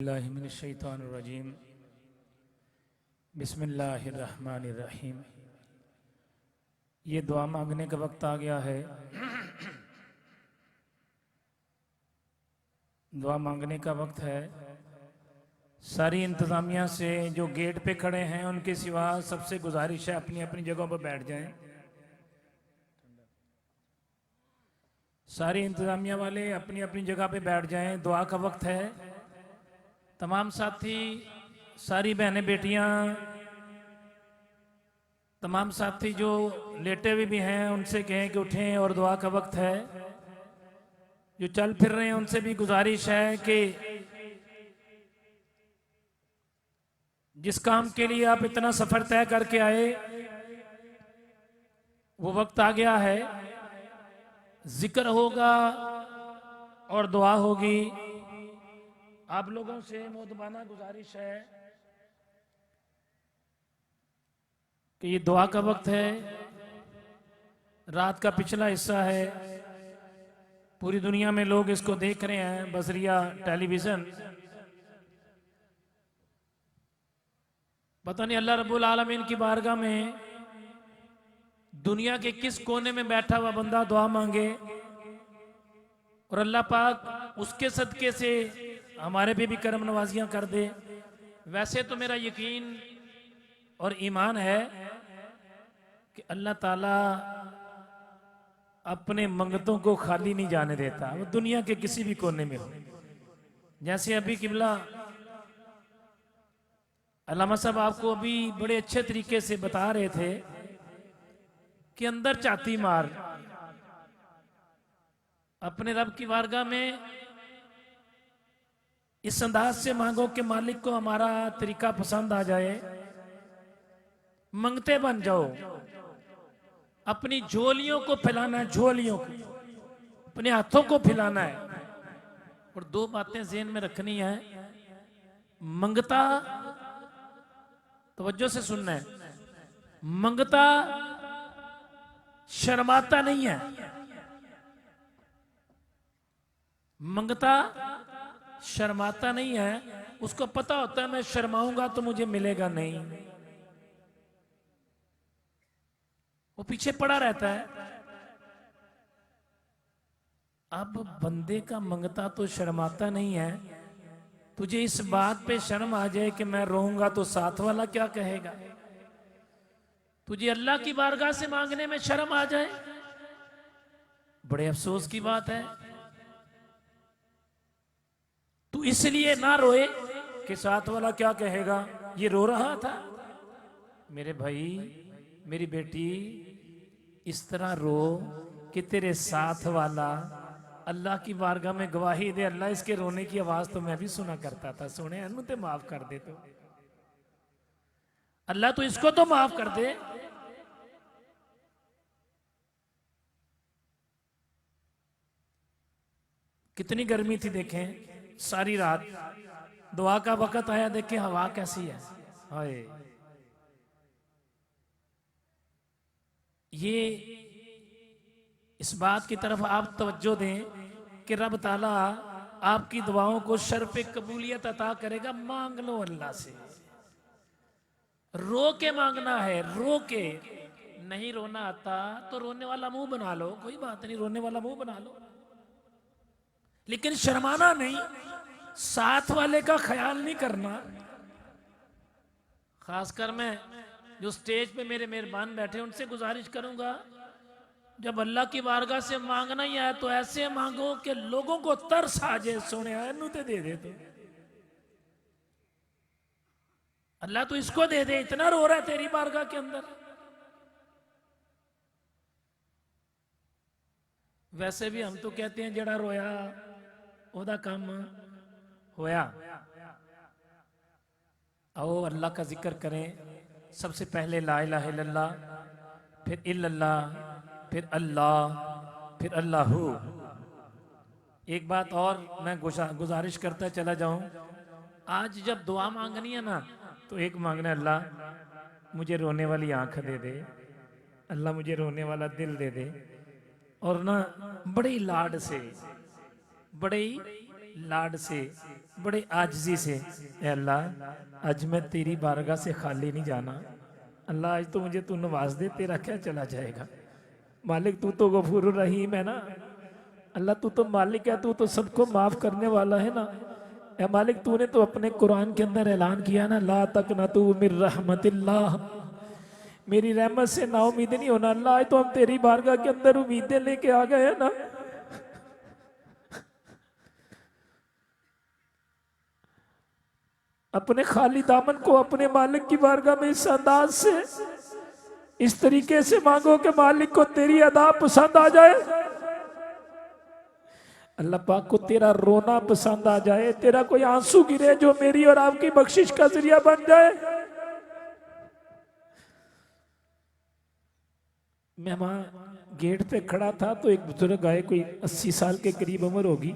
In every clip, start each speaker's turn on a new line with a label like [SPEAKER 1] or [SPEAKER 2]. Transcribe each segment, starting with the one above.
[SPEAKER 1] बिल्लाहि मिनश शैतानिर रजीम बिस्मिल्लाहिर रहमानिर रहीम। ये दुआ मांगने का वक्त आ गया है। दुआ मांगने का वक्त है। सारी इंतज़ामिया से जो गेट पे खड़े हैं उनके सिवा सबसे गुजारिश है अपनी अपनी जगहों पर बैठ जाएं। सारी इंतज़ामिया वाले अपनी अपनी जगह पे बैठ जाएं। दुआ का वक्त है। तमाम साथी, सारी बहनें बेटियां, तमाम साथी जो लेटे हुए भी हैं उनसे कहें कि उठें और दुआ का वक्त है। जो चल फिर रहे हैं उनसे भी गुजारिश है कि जिस काम के लिए आप इतना सफर तय करके आए वो वक्त आ गया है। जिक्र होगा और दुआ होगी। आप लोगों से मोदबाना गुजारिश है कि ये दुआ का वक्त है। रात का पिछला हिस्सा है। पूरी दुनिया में लोग इसको देख रहे हैं, बसरिया टेलीविजन। पता नहीं अल्लाह रब्बुल आलमीन की बारगाह में दुनिया के किस कोने में बैठा हुआ बंदा दुआ मांगे और अल्लाह पाक उसके सदके से हमारे पे भी करम नवाजियां कर दे। वैसे तो मेरा यकीन और ईमान है कि अल्लाह ताला अपने मंगतों को खाली नहीं जाने देता, वो दुनिया के किसी भी कोने में हो। जैसे अभी किबला अल्लामा साहब आपको अभी बड़े अच्छे तरीके से बता रहे थे कि अंदर चाती मार अपने रब की बारगाह में इस अंदाज से मांगो कि मालिक को हमारा तरीका पसंद आ जाए। मंगते बन जाओ। अपनी झोलियों को फैलाना है, झोलियों को, अपने हाथों को फैलाना है। और दो बातें ज़हन में रखनी है। मंगता, तवज्जो से सुनना है, मंगता शर्माता नहीं है। मंगता शर्माता नहीं है। उसको पता होता है मैं शर्माऊंगा तो मुझे मिलेगा नहीं, वो पीछे पड़ा रहता है। अब बंदे का मंगता तो शर्माता नहीं है। तुझे इस बात पे शर्म आ जाए कि मैं रोऊंगा तो साथ वाला क्या कहेगा। तुझे अल्लाह की बारगाह से मांगने में शर्म आ जाए, बड़े अफसोस की बात है। तू इसलिए ना रोए कि साथ वाला क्या कहेगा। ये रो रहा था। मेरे भाई, मेरी बेटी, इस तरह रो कि तेरे साथ वाला अल्लाह की बारगाह में गवाही दे। अल्लाह, इसके रोने की आवाज तो मैं भी सुना करता था, सुने अनु ते माफ कर दे। तो अल्लाह तो इसको तो माफ कर दे। कितनी गर्मी थी देखें, सारी रात। दुआ का वक्त आया, देखें हवा कैसी है। हाय, ये इस बात की तरफ आप तवज्जो दें कि रब ताला आपकी दुआओं को शर्फ कबूलियत अता करेगा। मांग लो अल्लाह से। रो के मांगना है, रो के। नहीं रोना आता तो रोने वाला मुंह बना लो, कोई बात नहीं, रोने वाला मुंह बना लो, लेकिन शर्माना नहीं। साथ वाले का ख्याल नहीं करना। खासकर मैं जो स्टेज पे मेरे मेहरबान बैठे उनसे गुजारिश करूंगा, जब अल्लाह की बारगाह से मांगना ही है तो ऐसे मांगो कि लोगों को तरस आ जाए। सोने अनु ते दे दे। तो अल्लाह तो इसको दे दे, इतना रो रहा है तेरी बारगाह के अंदर। वैसे भी हम तो कहते हैं जड़ा रोया ओदा काम होया। आओ अल्लाह का जिक्र करें। सबसे पहले ला इलाहा इल्लल्लाह, फिर इल्लल्लाह, फिर अल्लाह, फिर अल्लाहू। एक बात और मैं गुजारिश करता चला जाऊं। आज जब दुआ मांगनी है ना तो एक मांगना, अल्लाह मुझे रोने वाली आंख दे दे, अल्लाह मुझे रोने वाला दिल दे दे। और ना बड़े लाड से, बड़े लाड से बड़े आजिज़ी से, ए अल्लाह आज मैं तेरी बारगाह से खाली नहीं जाना। अल्लाह आज तो मुझे तू नवाज दे, तेरा क्या चला जाएगा। मालिक तू तो गफूर रहीम है ना। अल्लाह तू तो मालिक है, तू तो सबको माफ़ करने वाला है ना। ए मालिक तूने तो अपने कुरान के अंदर ऐलान किया ना, ला तक न तू मिर रहमतिल्लाह, मेरी रहमत से ना उम्मीद नहीं होना। अल्लाह आज तो हम तेरी बारगाह के अंदर उम्मीदें लेके आ गए हैं ना। अपने खाली दामन को अपने मालिक की बारगाह में इस अंदाज से, इस तरीके से मांगो कि मालिक को तेरी अदा पसंद आ जाए। अल्लाह पाक को तेरा रोना पसंद आ जाए, तेरा कोई आंसू गिरे जो मेरी और आपकी बख्शिश का जरिया बन जाए। मैं वहां गेट पे खड़ा था तो एक बुजुर्ग आए, कोई 80 साल के करीब उम्र होगी,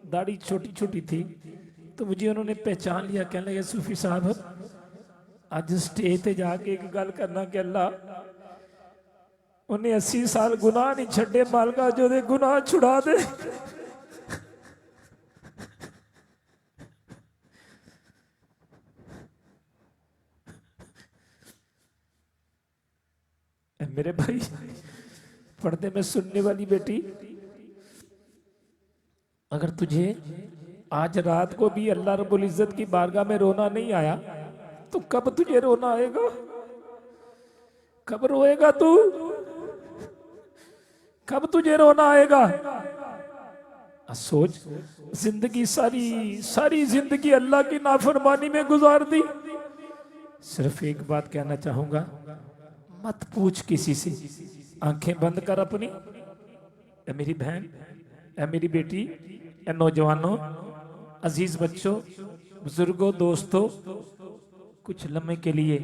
[SPEAKER 1] दाढ़ी छोटी छोटी थी। तो मुझे उन्होंने पहचान लिया, कहने लगे सूफी साहब अज स्टेज पे जाके एक गल करना कि अल्लाह उन्हें 80 साल गुनाह नहीं छड़े, मालका जो दे गुनाह छुड़ा दे। मेरे भाई पर्दे में सुनने वाली बेटी, अगर तुझे आज रात को भी अल्लाह रब्बुल इज्जत की बारगाह में रोना नहीं आया तो कब तुझे रोना आएगा? कब रोएगा तू? कब तुझे रोना आएगा? सोच, जिंदगी सारी जिंदगी अल्लाह की नाफरमानी में गुजार दी। सिर्फ एक बात कहना चाहूंगा, मत पूछ किसी से, आंखें बंद कर अपनी। ए मेरी बहन, ए मेरी बेटी, ए नौजवानों, अजीज बच्चों, बुजुर्गों, दोस्तों, कुछ लम्हे के लिए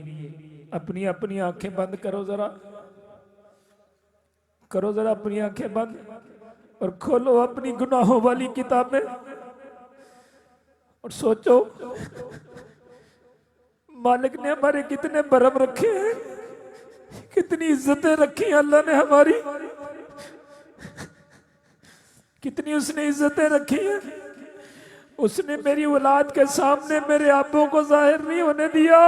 [SPEAKER 1] अपनी अपनी आंखें बंद करो जरा, करो जरा अपनी आंखें बंद और खोलो अपनी गुनाहों वाली किताबें और सोचो मालिक ने हमारे कितने बरम रखे हैं, कितनी इज्जतें रखी अल्लाह ने हमारी, कितनी उसने इज्जतें रखी है। उसने मेरी औलाद के सामने मेरे ऐबों को जाहिर नहीं होने दिया।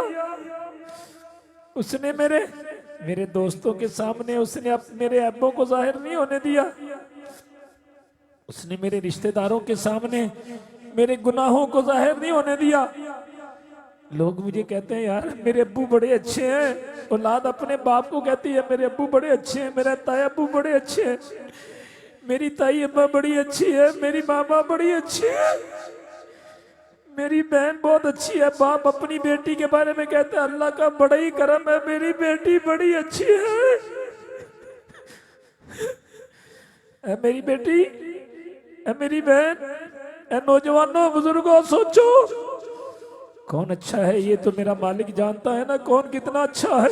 [SPEAKER 1] उसने मेरे दोस्तों के सामने उसने मेरे ऐबों को जाहिर नहीं होने दिया। उसने मेरे रिश्तेदारों के सामने मेरे गुनाहों को जाहिर नहीं होने दिया। लोग मुझे कहते हैं यार मेरे अब्बू बड़े अच्छे हैं, औलाद अपने बाप को कहती है मेरे अब्बू बड़े अच्छे हैं, मेरा ताई अब्बू बड़े अच्छे हैं, मेरी ताई अब्बा बड़ी अच्छी है, मेरी मामा बड़ी अच्छी है, मेरी बहन बहुत अच्छी है। बाप अपनी बेटी के बारे में कहते हैं अल्लाह का बड़ा ही करम है, मेरी बेटी बड़ी अच्छी है। मेरी बेटी, मेरी बहन, नौजवानों, बुजुर्गों, सोचो कौन अच्छा है? ये तो मेरा मालिक जानता है ना कौन कितना अच्छा है।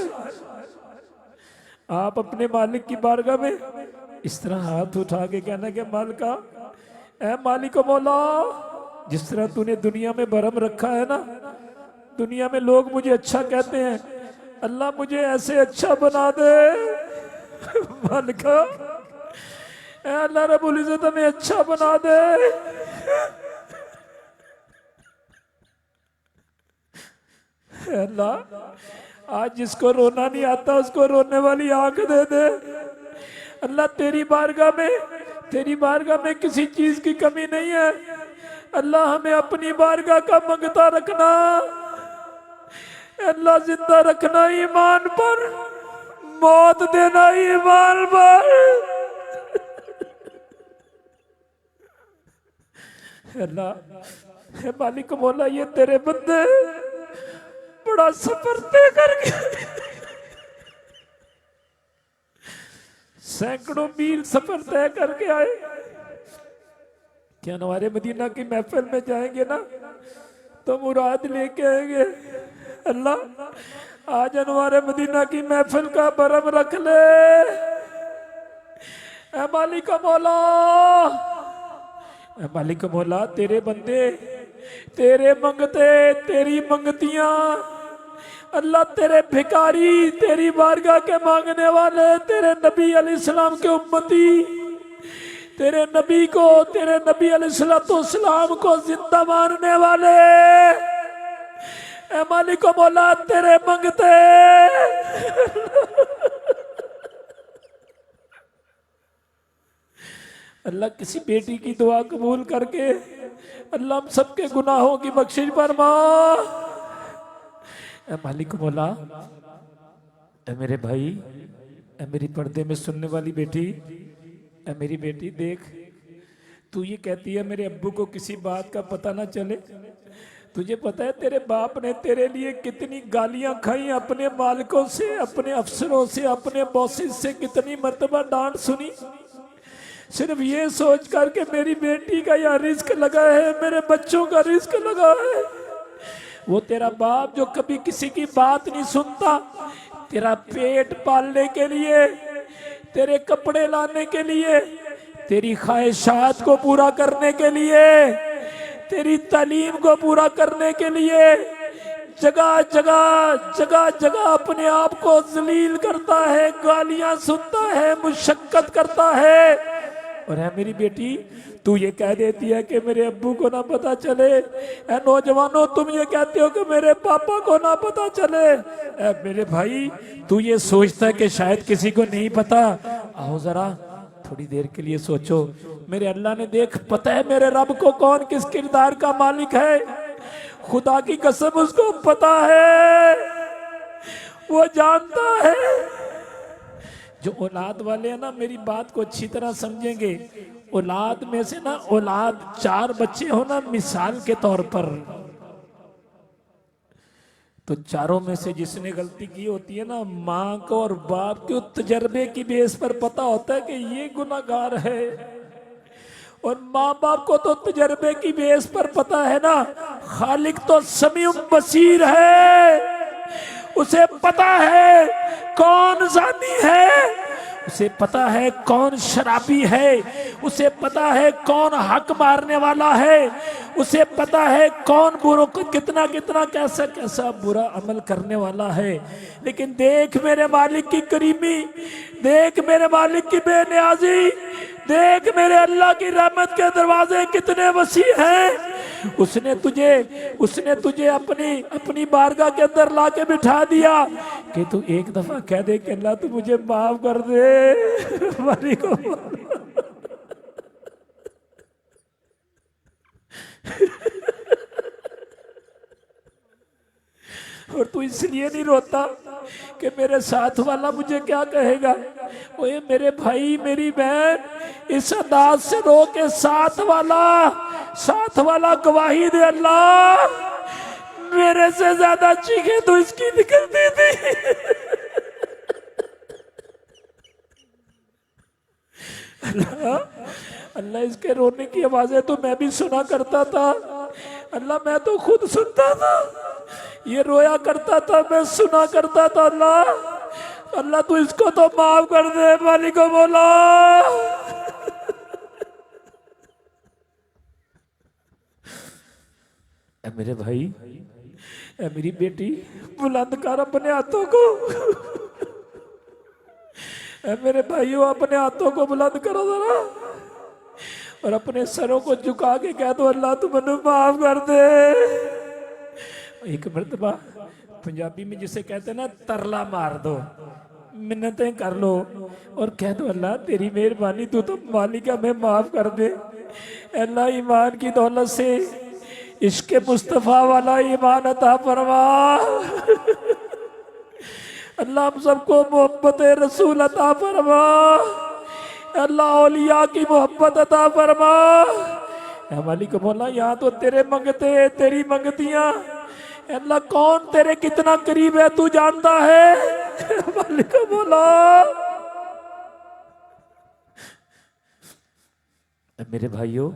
[SPEAKER 1] आप अपने मालिक की बारगाह में इस तरह हाथ उठा के कहना कि मालिका, ऐ मालिक मौला, जिस तरह तूने दुनिया में बरम रखा है ना, दुनिया में लोग मुझे अच्छा कहते हैं, अल्लाह मुझे ऐसे अच्छा बना दे। मालिका, ऐ अल्लाह रब्बुल इज्जत हमें अच्छा बना दे। अल्लाह आज जिसको रोना नहीं आता उसको रोने वाली आंख दे दे। अल्लाह तेरी बारगाह में किसी चीज की कमी नहीं है। अल्लाह हमें अपनी बारगाह का मंगता रखना, अल्लाह जिंदा रखना ईमान पर, मौत देना ईमान पर। अल्लाह मालिक मौला, ये तेरे बंदे बड़ा सफर तय करके सैकड़ों मील सफर तय करके आए। क्या नवारे मदीना की महफिल में जाएंगे ना तो मुराद लेके आएंगे। अल्लाह आज नवारे मदीना की महफिल का बरम रख ले। ऐ मालिक मौला, ऐ मालिक मौला, तेरे बंदे, तेरे मंगते, तेरी मंगतियां, अल्लाह तेरे भिखारी, तेरी बारगाह के मांगने वाले, तेरे नबी अलैहिस्सलाम के उम्मती, तेरे नबी को, तेरे नबी अलैहिस्सलाम को जिंदा मारने वाले ए मालिक मौला तेरे मंगते अल्लाह किसी बेटी की दुआ कबूल करके अल्लाह हम सबके गुनाहों की बख्शिश फरमा। ए मालिक मौला, ए मेरे भाई, ए मेरी पर्दे में सुनने वाली बेटी, ए मेरी बेटी देख, तू ये कहती है मेरे अब्बू को किसी बात का पता ना चले। तुझे पता है तेरे बाप ने तेरे लिए कितनी गालियां खाई, अपने मालिकों से, अपने अफसरों से, अपने बॉसेस से कितनी मर्तबा डांट सुनी, सिर्फ ये सोच कर के मेरी बेटी का यह रिस्क लगा है, मेरे बच्चों का रिस्क लगा है। वो तेरा बाप जो कभी किसी की बात नहीं सुनता, तेरा पेट पालने के लिए, तेरे कपड़े लाने के लिए, तेरी ख्वाहिशात को पूरा करने के लिए, तेरी तालीम को पूरा करने के लिए जगह जगह अपने आप को जलील करता है, गालियां सुनता है, मुशक्कत करता है। और है मेरी बेटी, तू ये कह देती है कि मेरे अब्बू को ना पता चले। ऐ नौजवानों, तुम ये कहते हो कि मेरे पापा को ना पता चले। ऐ मेरे भाई, तू ये सोचता है कि शायद किसी को नहीं पता। आओ जरा थोड़ी देर के लिए सोचो, मेरे अल्लाह ने देख, पता है मेरे रब को कौन किस किरदार का मालिक है। खुदा की कसम उसको पता है, वो जानता है। जो औलाद वाले हैं ना, मेरी बात को अच्छी तरह समझेंगे। औलाद में से ना, औलाद 4 बच्चे हो ना मिसाल के तौर पर, तो चारों में से जिसने गलती की होती है ना, माँ को और बाप के तजर्बे की बेस पर पता होता है कि ये गुनाहगार है। और माँ बाप को तो तजर्बे की बेस पर पता है ना, खालिक तो समीउम बसीर है, उसे पता है कौन जानी है, उसे पता है कौन शराबी है, उसे पता है कौन हक मारने वाला है, उसे पता है कौन बुरों को कितना कितना कैसा कैसा बुरा अमल करने वाला है। लेकिन देख मेरे मालिक की करीमी, देख मेरे मालिक की बेनियाजी, देख मेरे अल्लाह की रहमत के दरवाजे कितने वसी हैं। उसने तुझे अपनी बारगाह के अंदर लाके बिठा दिया कि तू एक दफा कह दे कि अल्लाह तू मुझे माफ कर दे। मालिक और तू इसलिए नहीं रोता कि मेरे साथ वाला मुझे क्या कहेगा। ओए मेरे भाई, मेरी बहन, इस अंदाज से रो के साथ वाला गवाही दे, अल्लाह मेरे से ज्यादा चीखें तो इसकी निकलती थी। अल्लाह इसके रोने की आवाजें तो मैं भी सुना करता था। अल्लाह मैं तो खुद सुनता था, ये रोया करता था, मैं सुना करता था। अल्लाह तू इसको तो माफ कर दे। मालिक बोला, मेरे भाई, मेरी बेटी, बुलंद कर अपने हाथों को। मेरे भाइयों, अपने हाथों को बुलंद करो जरा और अपने सरों को झुका के कह दो, अल्लाह तू मैनू माफ कर दे। एक मर्तबा पंजाबी में जिसे कहते हैं ना, तरला मार दो, मिन्नतें कर लो और कह दो, अल्लाह तेरी मेहरबानी, तू तो मालिक है, मैं माफ कर दे। अल्लाह ईमान की दौलत से इश्क मुस्तफ़ा वाला ईमान अता फरमा। अल्लाह हम सबको मोहब्बत रसूल अता फरमा। अल्लाह औलिया की मोहब्बत अता फरमा। मालिक मौला, यहाँ तो तेरे मंगते, तेरी मंगतियां, अल्लाह कौन तेरे कितना करीब है तू जानता है। मालिक मौला, मेरे भाइयों,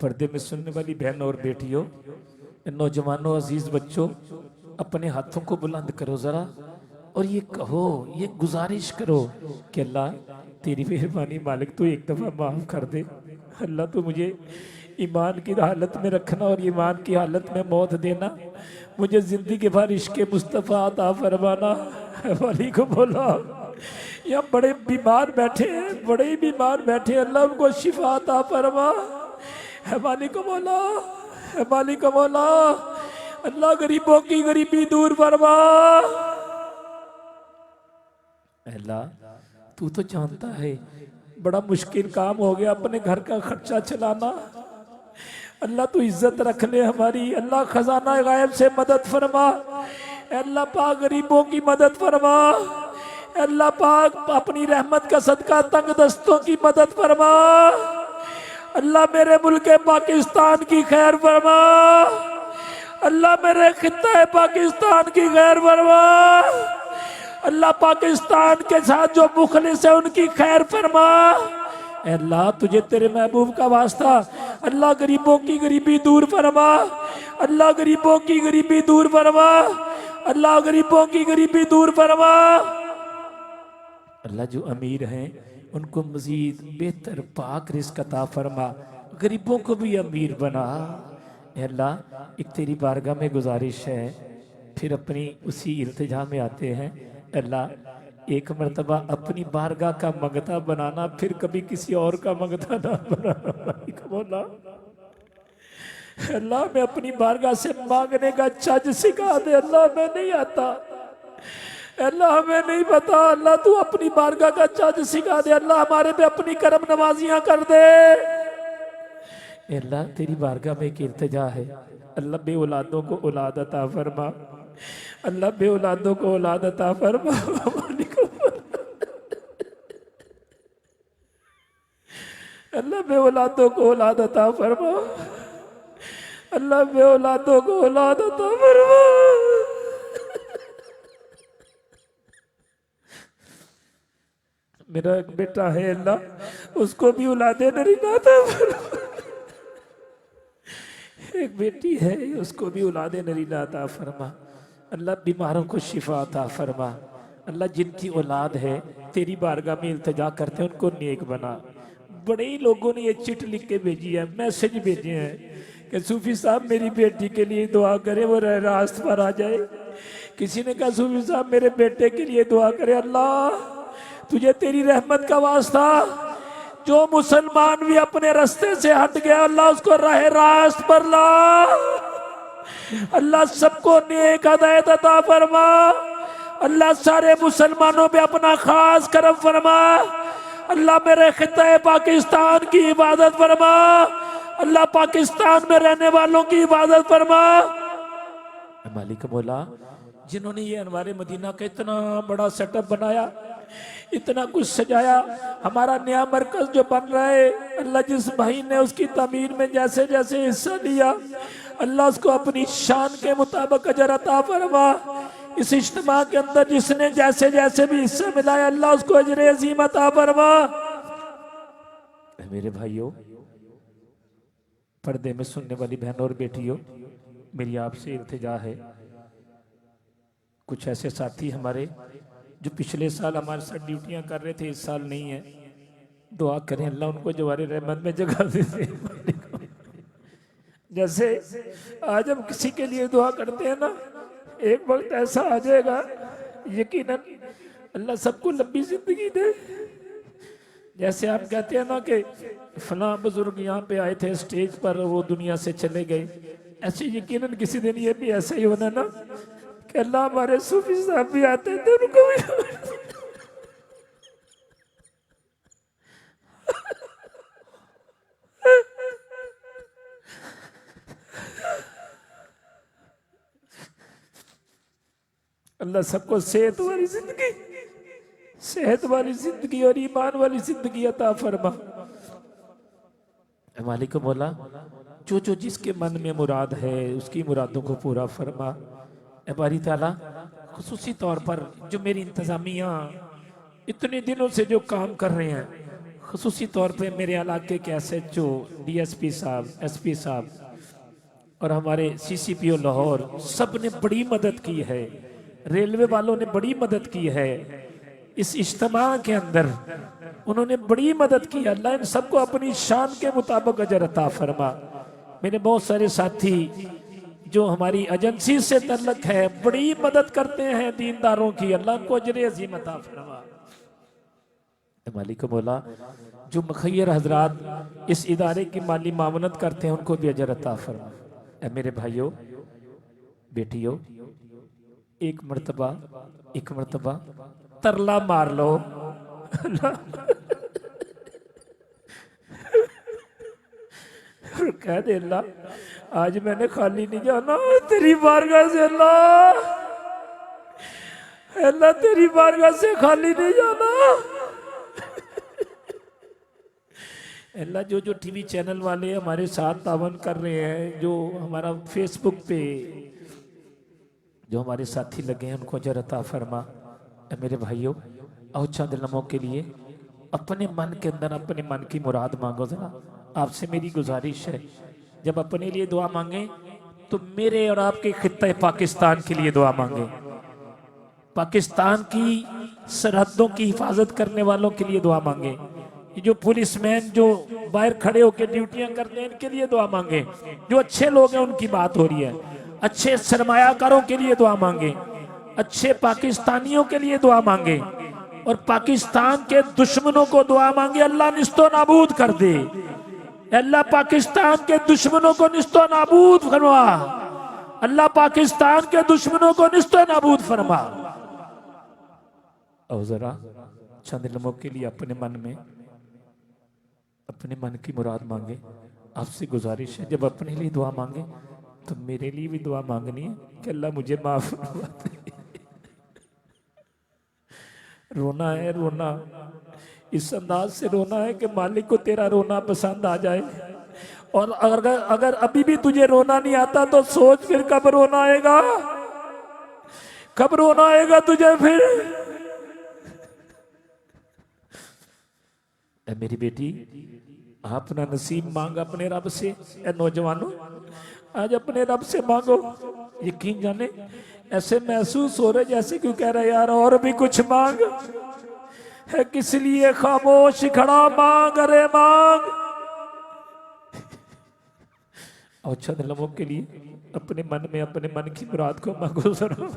[SPEAKER 1] पर्दे में सुनने वाली बहनों और बेटियों, नौजवानों, अजीज बच्चों, अपने हाथों को बुलंद करो जरा और ये कहो, ये गुजारिश करो कि अल्लाह तेरी मेहरबानी मालिक, तू एक दफा माफ कर दे। अल्लाह तू मुझे ईमान की हालत में रखना और ईमान की हालत में मौत देना, मुझे जिंदगी भर इश्क मुस्तफ़ा अता फरमाना। वाली को बोला। या बड़े बीमार बैठे हैं, बड़े ही बीमार बैठे हैं, अल्लाह उनको शिफा अता फरमा। है मालिक मौला, है मालिक मौला, अल्लाह गरीबों की गरीबी दूर फरमा। अल्लाह तू तो जानता है बड़ा मुश्किल काम हो गया अपने घर का खर्चा चलाना। अल्लाह तू इज्जत रख ले हमारी, अल्लाह खजाना गायब से मदद फरमा। अल्लाह पाक गरीबों की मदद फरमा। अल्लाह पाक अपनी रहमत का सदका तंग दस्तों की मदद फरमा। अल्लाह मेरे मुल्क पाकिस्तान की खैर फरमा। अल्लाह मेरे खित्ता पाकिस्तान की खैर फरमा। अल्लाह पाकिस्तान के साथ जो मुखलिस है उनकी खैर फरमा। अल्लाह तुझे तेरे महबूब का वास्ता, अल्लाह गरीबों की गरीबी दूर फरमा। अल्लाह गरीबों की गरीबी दूर फरमा। अल्लाह गरीबों की गरीबी दूर फरमा। अल्लाह जो अमीर हैं उनको मजीद बेहतर पाक रिज़्क़ अता फरमा, गरीबों को भी अमीर बना। अल्लाह एक तेरी बारगाह में गुजारिश है, फिर अपनी उसी इल्तिजा में आते हैं। अल्लाह एक मर्तबा अपनी बारगाह का मंगता बनाना, फिर कभी किसी और का मंगता ना बनाना। अल्लाह मैं अपनी बारगाह से मांगने का चज सिखा दे। अल्लाह मैं नहीं आता, अल्लाह हमें नहीं पता। अल्लाह तू अपनी बारगाह का चज सिखा दे। अल्लाह हमारे पे अपनी करम नवाजियां कर दे। अल्लाह तेरी बारगाह में एक इल्तिजा है, अल्लाह बे औलादों को औलाद अता फरमा। अल्लाह बे औलादों को औलाद अता फरमा। अल्लाह बे औलादों को औलाद अता फरमा। अल्लाह बे औलादों को औलाद अता फरमा। मेरा एक बेटा है अल्लाह उसको भी औलादे नरीना अता फरमा। एक बेटी है उसको भी औलादे नरीना अता फरमा। अल्लाह बीमारों को शिफा अता फरमा। अल्लाह जिनकी औलाद है तेरी बारगाह में इल्तिजा करते हैं उनको नेक बना। बड़े ही लोगों ने ये चिट लिख के भेजी है, मैसेज भेजे हैं कि सूफी साहब मेरी बेटी के लिए दुआ करें वो रास्त पर आ जाए। किसी ने कहा सूफी साहब मेरे बेटे के लिए दुआ करें। अल्लाह तुझे तेरी रहमत का वास्ता, जो मुसलमान भी अपने रास्ते से हट गया अल्लाह उसको राह रास्त पर ला। अल्लाह सबको नेक हिदायत अता फरमा। अल्लाह सारे मुसलमानों पे अपना खास करम फरमा। अल्लाह मेरे खित्ता पाकिस्तान की इबादत फरमा। अल्लाह पाकिस्तान में रहने वालों की इबादत फरमा। मालिक मौला जिन्होंने ये अनवारे मदीना का इतना बड़ा सेटअप बनाया, इतना कुछ सजाया, हमारा नया मरकज जो बन रहा है, अल्लाह जिस भाई ने उसकी तमीर में जैसे जैसे हिस्सा लिया अल्लाह उसको अपनी शान के मुताबिक अजर अता फरमा। इस इज्तिमा के अंदर जिसने जैसे जैसे भी हिस्सा मिलाया अल्लाह उसको अजर अजीम अता फरमा। मेरे भाइयों, पर्दे में सुनने वाली बहनों और बेटियों, मेरी आपसे इल्तिजा है, कुछ ऐसे साथी हमारे जो पिछले साल हमारे साथ ड्यूटियां कर रहे थे, इस साल नहीं है, दुआ करें अल्लाह उनको जवारे रहमत में जगह दे। जैसे आज हम किसी के लिए दुआ करते हैं ना, एक वक्त ऐसा आ जाएगा यकीनन अल्लाह सबको लंबी जिंदगी दे। जैसे आप कहते हैं ना कि फलां बुजुर्ग यहाँ पे आए थे स्टेज पर, वो दुनिया से चले गए, ऐसे यकीनन किसी दिन ये भी ऐसा ही होना ना कि अल्लाह हमारे सूफी साहब भी आते थे उनको भी अल्लाह सबको सेहत वाली जिंदगी, सेहत वाली जिंदगी और ईमान वाली जिंदगी अता फरमा। मालिक मौला जो जो जिसके मन में मुराद है उसकी मुरादों को पूरा फरमा। बारी ताला खुसूसी तौर पर जो मेरी इंतजामिया इतने दिनों से जो काम कर रहे हैं, खुसूसी तौर पे मेरे इलाके के SHO, DSP साहब, SP साहब और हमारे CCPO लाहौर, सब ने बड़ी मदद की है। रेलवे वालों ने बड़ी मदद की है इस इज्तिमा के अंदर, उन्होंने बड़ी मदद की। अल्लाह इन सबको अपनी शान के मुताबिक अजर अता फरमा। मेरे बहुत सारे साथी जो हमारी एजेंसी से तल्लक है बड़ी मदद करते हैं दीनदारों की, अल्लाह को अजर अजीम अता फरमा। मालिक मौला जो मुखैर हजरात इस इदारे की माली मामनत करते हैं उनको भी अजर अता फरमा। ए मेरे भाइयों बेटियों, एक मर्तबा तरला मार लो। और कह दे अल्लाह आज मैंने खाली नहीं जाना, तेरी बारगाह से अल्लाह, अल्लाह तेरी बारगाह से खाली नहीं जाना। अल्लाह जो जो टीवी चैनल वाले हमारे साथ तावन कर रहे हैं, जो हमारा फेसबुक पे जो हमारे साथी लगे हैं उनको अजर अता फरमा। मेरे भाइयों आओ चंद लम्हों के लिए अपने मन के अंदर अपने मन की मुराद मांगो। जरा आपसे मेरी गुजारिश है, जब अपने लिए दुआ मांगे तो मेरे और आपके खित्ते पाकिस्तान के लिए दुआ मांगे, पाकिस्तान की सरहदों की हिफाजत करने वालों के लिए दुआ मांगे, ये जो पुलिसमैन जो बाहर खड़े होकर ड्यूटियां करते हैं इनके लिए दुआ मांगे, जो अच्छे लोग हैं उनकी बात हो रही है, अच्छे सरमायाकारों के लिए दुआ मांगे, अच्छे पाकिस्तानियों के लिए दुआ मांगे, और पाकिस्तान के दुश्मनों को दुआ मांगे अल्लाह निस्तो नाबूद कर दे। अल्लाह पाकिस्तान के दुश्मनों को निस्तो नाबूद फरमा, अल्लाह पाकिस्तान के दुश्मनों को निस्तो नाबूद फरमा। और जरा चंद लम्हों के लिए अपने मन में अपने मन की मुराद मांगे। आपसे गुजारिश है जब अपने लिए दुआ मांगे तो मेरे लिए भी दुआ मांगनी है कि अल्लाह मुझे माफ फरमा दे। रोना है, रोना इस अंदाज से रोना है कि मालिक को तेरा रोना पसंद आ जाए। और अगर अभी भी तुझे रोना नहीं आता तो सोच फिर कब रोना आएगा, कब रोना आएगा तुझे फिर। ए मेरी बेटी आप अपना नसीब मांग अपने रब से। ए नौजवानों आज अपने रब से मांगो। यकीन जाने ऐसे महसूस हो रहे जैसे क्यों कह रहे यार और भी कुछ मांग है, किस लिए खामोश खड़ा, मांग अरे मांग। और चंद लम्हों के लिए अपने मन में अपने मन की मुराद को मांगो जरा।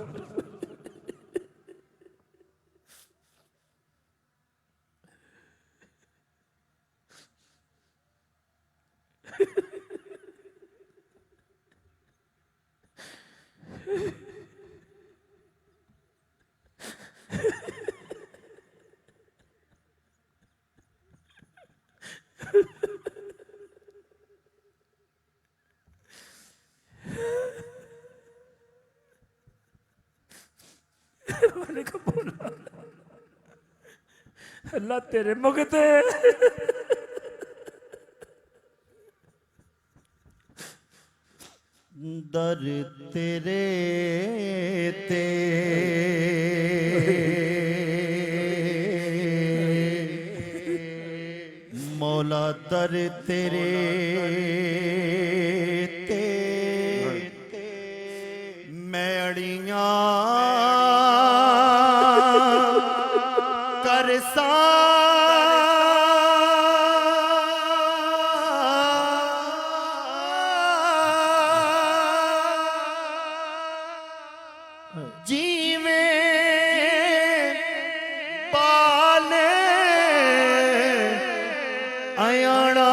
[SPEAKER 1] अल्लाह तेरे मुगते
[SPEAKER 2] दर तेरे ते मौला दर तेरे ते मैं अड़ियां कर सा जीवे पाले आयाणा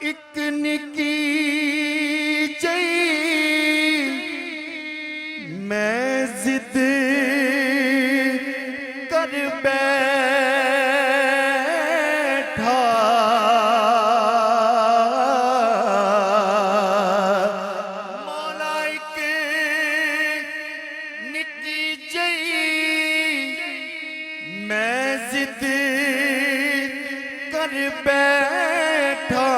[SPEAKER 2] एक निकी चई मैं जिद कर बैठा मैं जिद कर बैठा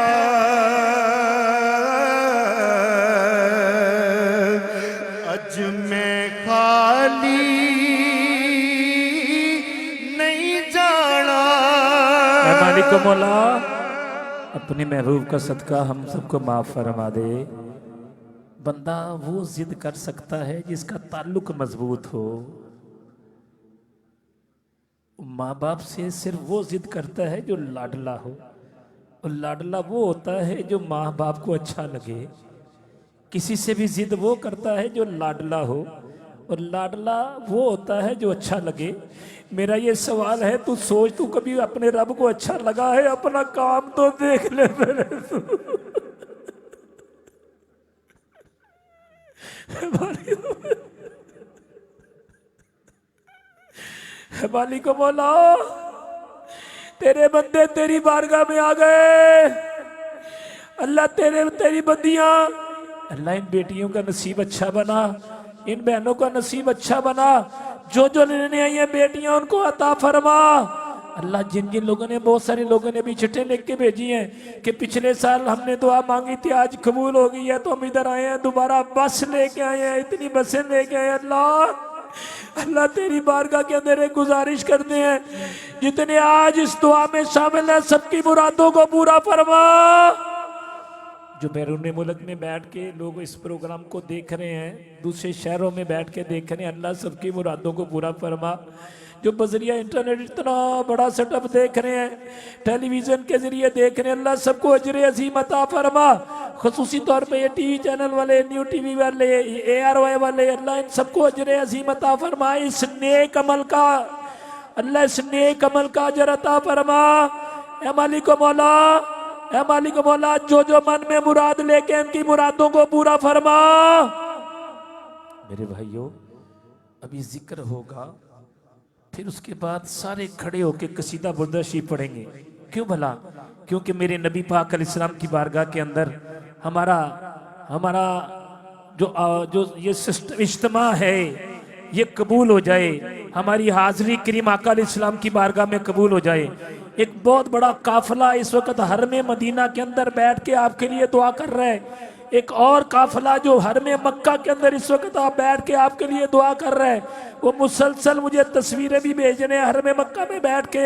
[SPEAKER 2] अज मैं खाली नहीं जाना।
[SPEAKER 1] मालिक मौला अपने महबूब का सदका हम सबको माफ फरमा दे। बंदा वो जिद कर सकता है जिसका ताल्लुक मजबूत हो। माँ बाप से सिर्फ वो जिद करता है जो लाडला हो, और लाडला वो होता है जो माँ बाप को अच्छा लगे। किसी से भी जिद वो करता है जो लाडला हो, और लाडला वो होता है जो अच्छा लगे। मेरा ये सवाल है, तू सोच, तू कभी अपने रब को अच्छा लगा है? अपना काम तो देख ले मेरे तू। मालिक मौला, तेरे बंदे तेरी बारगाह में आ गए। अल्लाह तेरी बंदियां, अल्लाह इन बेटियों का नसीब अच्छा बना, इन बहनों का नसीब अच्छा बना, जो जो लेने आई हैं बेटियां उनको अता फरमा। अल्लाह जिन जिन लोगों ने, बहुत सारे लोगों ने भी चिट्ठे लिख के भेजी हैं कि पिछले साल हमने दुआ मांगी थी, आज कबूल हो गई है, तो हम इधर आए हैं, दोबारा बस लेके आए हैं, इतनी बसें लेके आए। अल्लाह तेरी बारगाह के अंदर एक गुजारिश करते हैं, जितने आज इस दुआ में शामिल है सबकी मुरादों को पूरा फरमा। जो बैरून मुल्क में बैठ के लोग इस प्रोग्राम को देख रहे हैं, दूसरे शहरों में बैठ के देख रहे हैं, अल्लाह सबकी मुरादों को पूरा फरमा। जो बजरिया इंटरनेट इतना बड़ा सेटअप देख रहे हैं, टेलीविजन के जरिए देख रहे हैं, अल्लाह सबको अजर अजीम अता फरमा। खुसूसी तौर पे ये टीवी चैनल वाले, न्यू टीवी वाले, ARY वाले, अल्लाह इन सबको अजर अजीम अता फरमा। इस नेक अमल का अल्लाह, इस नेक अमल का अजर अता फरमा। ए मालिक मौला, ए मालिक मौला, जो जो मन में मुराद लेके इनकी मुरादों को पूरा फरमा। मेरे भाइयों, अभी जिक्र होगा, फिर उसके बाद सारे खड़े होके कसीदा बुर्दा शरीफ पढ़ेंगे। क्यों भला? क्योंकि मेरे नबी पाक अलैहिस्सलाम की बारगाह के अंदर हमारा जो ये इज्तिमा है ये कबूल हो जाए, हमारी हाजिरी करीम आका अलैहिस्सलाम की बारगाह में कबूल हो जाए। एक बहुत बड़ा काफिला इस वक्त हरम मदीना के अंदर बैठ के आपके लिए दुआ कर रहा है। एक और काफिला जो हरम मक्का के अंदर इस वक्त आप बैठ के आपके लिए दुआ कर रहे हैं, वो मुसलसल मुझे तस्वीरें भी भेजने हैं, हरम मक्का में बैठ के,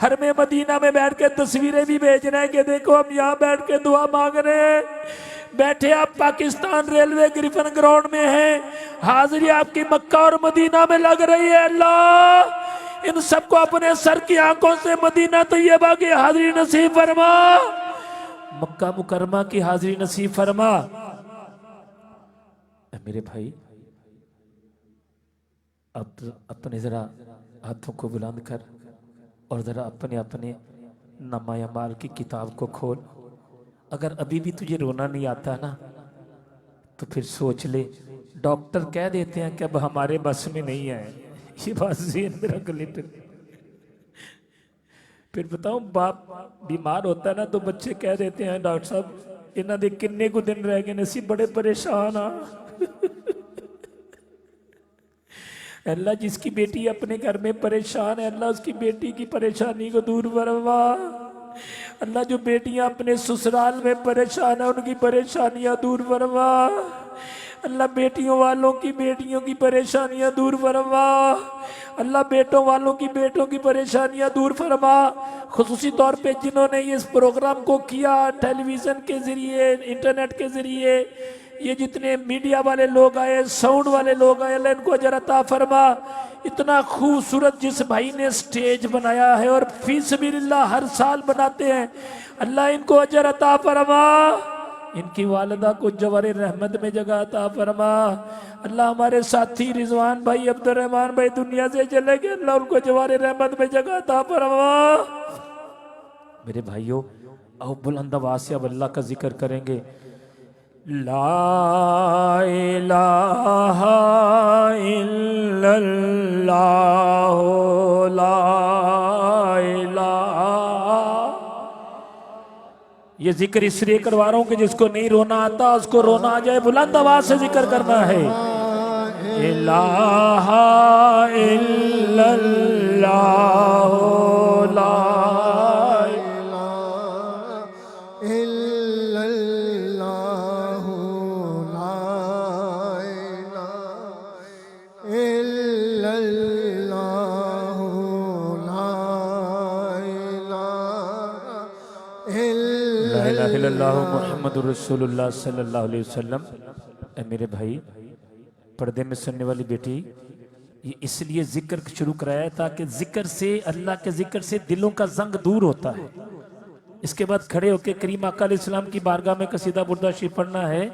[SPEAKER 1] हरम मदीना में बैठ के तस्वीरें भी भेजने हैं कि देखो हम यहाँ बैठ के दुआ मांग रहे हैं। बैठे आप पाकिस्तान रेलवे ग्रिफन ग्राउंड में हैं, हाजिरी आपकी मक्का और मदीना में लग रही है। अल्लाह इन सबको अपने सर की आंखों से मदीना तैयबा की हाजिरी नसीब फरमा, मक्का मुकरमा की हाजिरी नसीब फरमा। मेरे भाई, अब अपने जरा हाथों को बुलंद कर और जरा अपने अपने नामा अमाल की किताब को खोल। अगर अभी भी तुझे रोना नहीं आता ना, तो फिर सोच ले, डॉक्टर कह देते हैं कि अब हमारे बस में नहीं है। ये बात ज़हन में रख ले। फिर बताऊं, बाप बीमार होता है ना, तो बच्चे कह देते हैं डॉक्टर साहब इन्हों के किन्ने को दिन रह गए, असी बड़े परेशान हाँ। अल्लाह जिसकी बेटी अपने घर में परेशान है, अल्लाह उसकी बेटी की परेशानी को दूर फरमा। अल्लाह जो बेटियां अपने ससुराल में परेशान है, उनकी परेशानियां दूर फरमा। अल्लाह बेटियों वालों की बेटियों की परेशानियां दूर फरमा। अल्लाह बेटों वालों की बेटों की परेशानियां दूर फरमा। खुसूसी तौर पे जिन्होंने इस प्रोग्राम को किया, टेलीविज़न के ज़रिए, इंटरनेट के ज़रिए, ये जितने मीडिया वाले लोग आए, साउंड वाले लोग आए, अल्लाह इनको अजर अता फरमा। इतना खूबसूरत जिस भाई ने स्टेज बनाया है और फी सबिलिल्लाह हर साल बनाते हैं, अल्लाह इनको अजर अता फरमा। इनकी वालिदा को जवारे रहमत में जगह अता फरमा। अल्लाह हमारे साथी रिजवान भाई, अब्दुर्रहमान भाई दुनिया से चले गए, अल्लाह उनको जवारे रहमत में जगह अता फरमा। मेरे भाइयों, आओ बुलंद आवाज से अब अल्लाह का जिक्र करेंगे। ला इलाहा इल्लल्लाह, ला इलाहा। ये जिक्र इसलिए करवा रहा हूं कि जिसको नहीं रोना आता उसको रोना आ जाए। बुलंद आवाज से जिक्र करना है। इलाहा इल्लल्लाह, ला मुहम्मदुर रसूलुल्लाह सल्लल्लाहु अलैहि वसल्लम। मेरे भाई, पर्दे में सुनने वाली बेटी, ये इसलिए जिक्र शुरू कराया ताकि जिक्र से, अल्लाह के जिक्र से दिलों का जंग दूर होता है। इसके बाद खड़े होकर करीम आका अलैहिस्सलाम की बारगाह में कसीदा बुर्दा शरीफ पढ़ना है।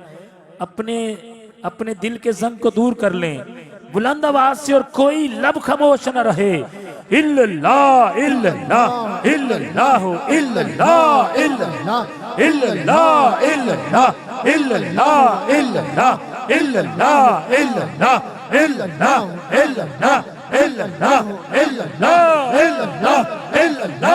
[SPEAKER 1] अपने अपने दिल के जंग को दूर कर लें बुलंद आवाज से, और कोई लब खामोश न रहे। इल्लल्लाह इल्लल्लाह इल्लल्लाह इल्लल्लाह इल्लल्लाह इल्लल्लाह इल्लल्लाह इल्लल्लाह इल्लल्लाह इल्लल्लाह इल्लल्लाह इल्लल्लाह इल्लल्लाह इल्लल्लाह इल्लल्लाह इल्लल्लाह इल्लल्लाह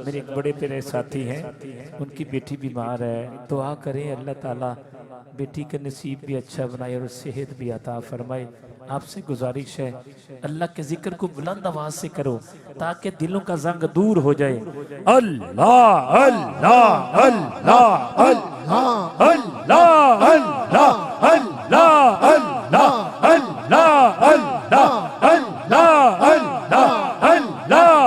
[SPEAKER 1] मेरे एक बड़े प्यारे साथी हैं, उनकी बेटी बीमार है, दुआ करें अल्लाह ताला बेटी का नसीब भी अच्छा बनाए और सेहत भी अता फरमाए। आपसे गुजारिश है अल्लाह के जिक्र को बुलंद आवाज से करो ताकि दिलों का जंग दूर हो जाए। अल्लाह अल्लाह अल्लाह अल्लाह अल्लाह अल्लाह अल्लाह अल्लाह अल्लाह अल्लाह अल्लाह अल्लाह अल्लाह अल्लाह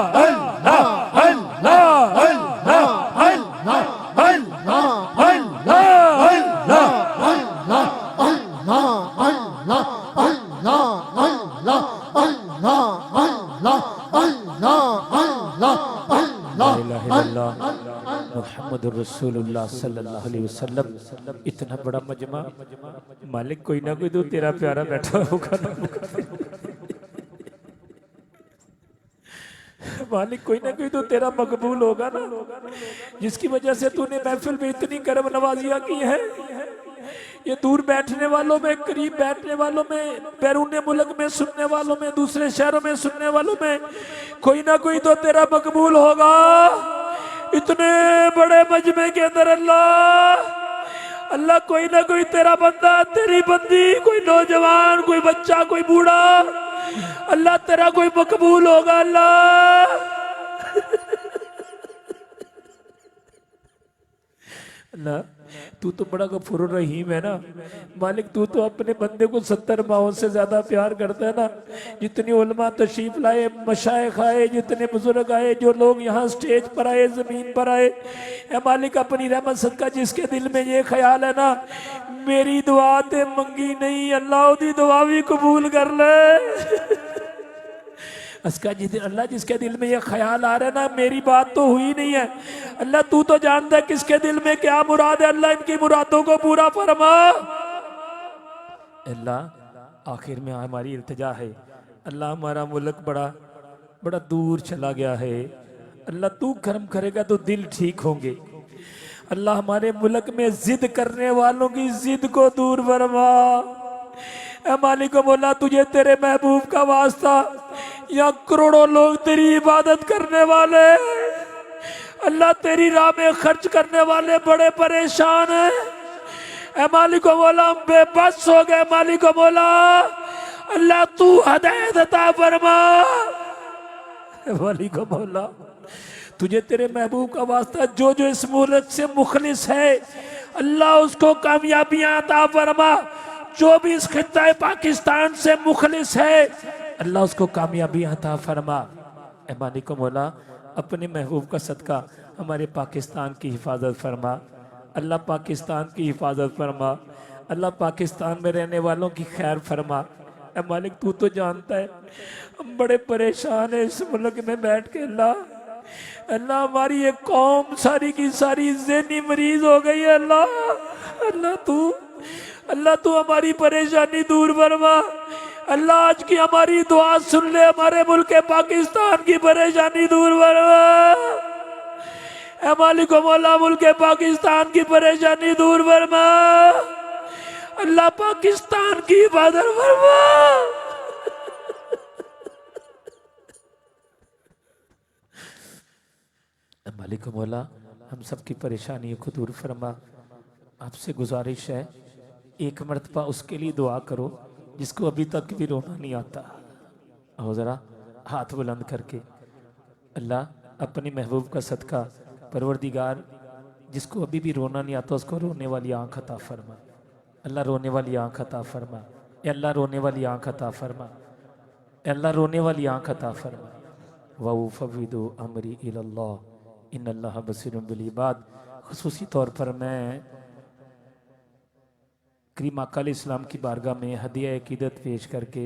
[SPEAKER 1] अल्लाह मुहम्मदुर रसूलुल्लाह सल्लल्लाहु अलैहि वसल्लम। इतना बड़ा मजमा, मालिक कोई ना कोई तो तेरा प्यारा बैठा होगा ना, मालिक कोई ना कोई तो तेरा मकबूल होगा ना, जिसकी वजह से तूने महफिल में इतनी करम नवाजियां की है। ये दूर बैठने वालों में, करीब बैठने वालों में, बैरून मुल्क में सुनने वालों में, दूसरे शहरों में सुनने वालों में कोई ना कोई तो तेरा मकबूल होगा। इतने बड़े मजमे के अंदर अल्लाह अल्लाह कोई ना कोई तेरा बंदा, तेरी बंदी, कोई नौजवान, कोई बच्चा, कोई बूढ़ा, अल्लाह तेरा कोई मकबूल होगा। अल्लाह अल्लाह तू तो बड़ा गफूर रहीम है ना मालिक, तू तो अपने बंदे को 70 माहों से ज्यादा प्यार करता है ना। जितनी उलमा तशरीफ लाए, मशाइख आए, जितने बुजुर्ग आए, जो लोग यहाँ स्टेज पर आए, जमीन पर आए, ए मालिक अपनी रहमत सदका जिसके दिल में ये ख्याल है ना मेरी दुआ ते मंगी नहीं, अल्लाह दी दुआ भी कबूल कर ले। उसका अल्लाह जिसके दिल में ये ख्याल आ रहा है ना मेरी बात तो हुई नहीं है, अल्लाह तू तो जानता है किसके दिल में क्या मुराद है, अल्लाह इनकी मुरादों को पूरा फरमा। अल्लाह आखिर में हमारी इल्तिजा है, अल्लाह हमारा मुल्क बड़ा बड़ा दूर चला गया है, अल्लाह तू कर्म करेगा तो दिल ठीक होंगे। अल्लाह हमारे मुल्क में जिद करने वालों की जिद को दूर फरमा। मालिक बोला तुझे तेरे महबूब का वास्ता, या करोड़ों लोग तेरी इबादत करने वाले, अल्लाह तेरी राह में खर्च करने वाले बड़े परेशान हैं। मालिक बोला हम बेबस हो गए, मालिक बोला अल्लाह तू हदायत अता फरमा। मालिक बोला तुझे तेरे महबूब का वास्ता जो जो इस मुल्क से मुखलिस है अल्लाह उसको कामयाबियां अता फरमा, जो भी इस खित्ता पाकिस्तान से मुखलिस है अल्लाह उसको कामयाबी अता फरमा। ए मालिक मौला अपने महबूब का सदका हमारे पाकिस्तान की हिफाजत फरमा, अल्लाह पाकिस्तान की हिफाजत फरमा, अल्लाह पाकिस्तान में रहने वालों की खैर फरमा। ए मालिक तू तो जानता है हम बड़े परेशान है इस मुल्क में बैठ के। अल्लाह अल्लाह हमारी एक कौम सारी की सारी ज़हनी मरीज हो गई है। अल्लाह तू हमारी परेशानी दूर फरमा। अल्लाह आज की हमारी दुआ सुन ले, हमारे मुल्क पाकिस्तान की परेशानी दूर फरमा। ऐ मालिक मौला मुल्क पाकिस्तान की परेशानी दूर फरमा, अल्लाह पाकिस्तान की इबादत फरमा। मालिक मौला हम सबकी परेशानियों को दूर फरमा। आपसे गुजारिश है एक मर्तबा उसके लिए दुआ करो जिसको अभी तक भी रोना नहीं आता। हो जरा हाथ बुलंद करके, अल्लाह अपने महबूब का सदका परवरदिगार जिसको अभी भी रोना नहीं आता उसको रोने वाली आँख अता फरमा। अल्लाह रोने वाली आँख अता फरमा, अल्लाह रोने वाली आँख अता फरमा, अल्लाह रोने वाली आँख अता फरमा। वफ़विदु अमरी इलल्लाह इन्नल्लाह बसीरुम बिल इबाद। खुसूसी तौर पर मैं करीम आका अलैहि सलाम की बारगाह में हदिया अकीदत पेश करके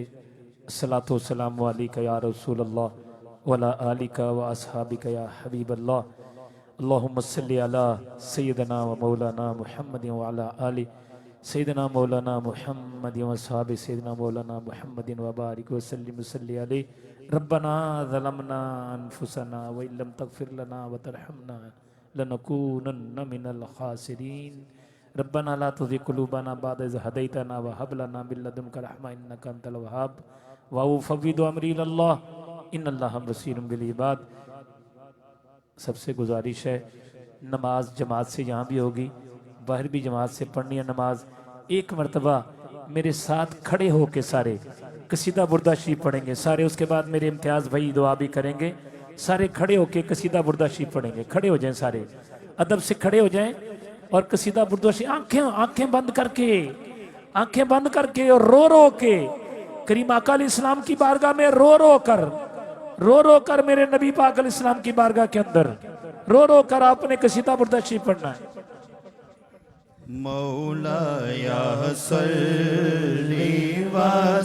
[SPEAKER 1] अस्सलातु वस्सलामु अलैका या रसूलल्लाह वला आलिका व अस्हाबिका या हबीबल्लाह। अल्लाहुम्मा सल्लि अला सय्यिदना व मौलाना मुहम्मद व अला आलि सय्यिदना मौलाना मुहम्मद व अस्हाबि सय्यिदना मौलाना मुहम्मद व बारिक व सल्लिम सल्लि अलैहि। रब्बना ज़लमना अनफुसना व इल्लम तगफिर लना व तरहमना लनकूनन्न मिनल खासिरीन। रब्बना ला तुज़िग़ क़ुलूबना बअद इज़ हदैतना व हब लना मिन लदुनका रहमा इन्नका अंतल वहाब व उफ़व्विदु अमरी इलल्लाह इन्नल्लाहा बसीरुम बिल इबाद। सबसे गुजारिश है, नमाज जमात से यहाँ भी होगी, बाहर भी जमात से पढ़नी है नमाज। एक मरतबा मेरे साथ खड़े होके सारे कसीदा बुर्दा शरीफ पढ़ेंगे सारे, उसके बाद मेरे इम्तियाज़ भाई दुआ भी करेंगे। सारे खड़े होके कसीदा बुर्दा शरीफ पढ़ेंगे, खड़े हो जाएं सारे, अदब से खड़े हो जाएं और कसीदा बुर्दा शरीफ आंखें बंद करके और रो के करीम आका अलैहिस्सलाम की बारगाह में रो कर मेरे नबी पाक अलैहिस्सलाम की बारगाह के अंदर रो कर आपने कसीदा बुर्दा शरीफ पढ़ना है।
[SPEAKER 2] मौलाया सल्ली व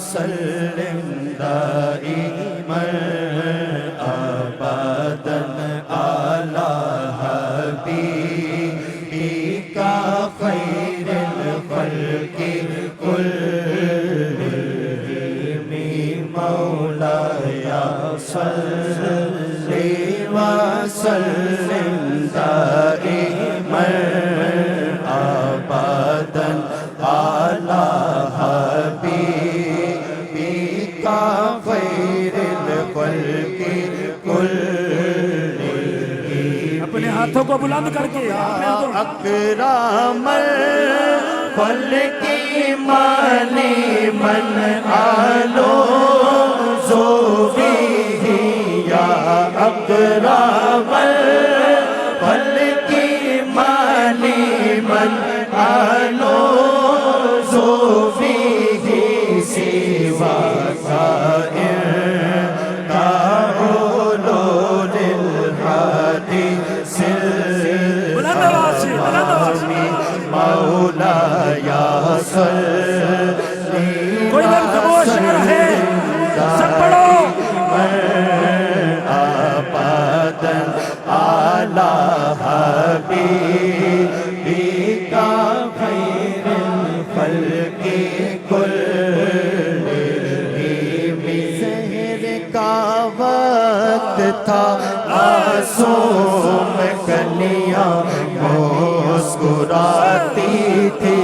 [SPEAKER 2] सल्लिम दाइमन अबदन अला हबीबिका खैरिल खल्क़ि कुल्लिहिम। मौलाया सल्ली व सल्लिम दाइमन अबदन अला हबीबिका खैरिल खल्क़ि कुल्लिहिम।
[SPEAKER 1] अपने हाथों को बुलंद करके
[SPEAKER 2] अकरामल खल्क़ि मानी मन आलो ज़ोफ़ी या अकरामल खल्क़ि मानी मन आलो ज़ोफ़ी सिवा मौलाया सल्ली
[SPEAKER 1] कोई लोग खामोश न रहे, सब पढ़ो।
[SPEAKER 2] अबदन अला हबीबिका खैरिल खल्क़ि कुल्लिहिम। सहर का वक्त था, मासूम कलियां मुस्कुराती थी।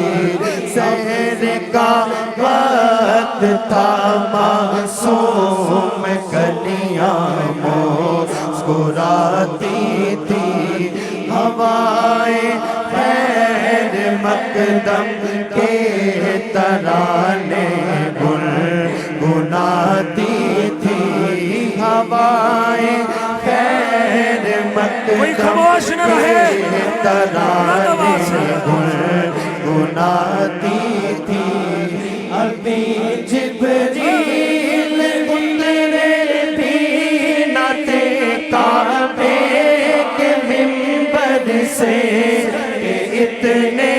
[SPEAKER 2] सहर का वक्त था, मासूम कलियां मुस्कुराती थी। हवाएं खैर मकदम के तराने गुनगुनाती थी। हवाएं खैर
[SPEAKER 1] कोई खामोश न रहे,
[SPEAKER 2] तराने गुनगुनाती थी। अभी जिब्रील उतरे भी न थे काबे के मिंबर से, इतने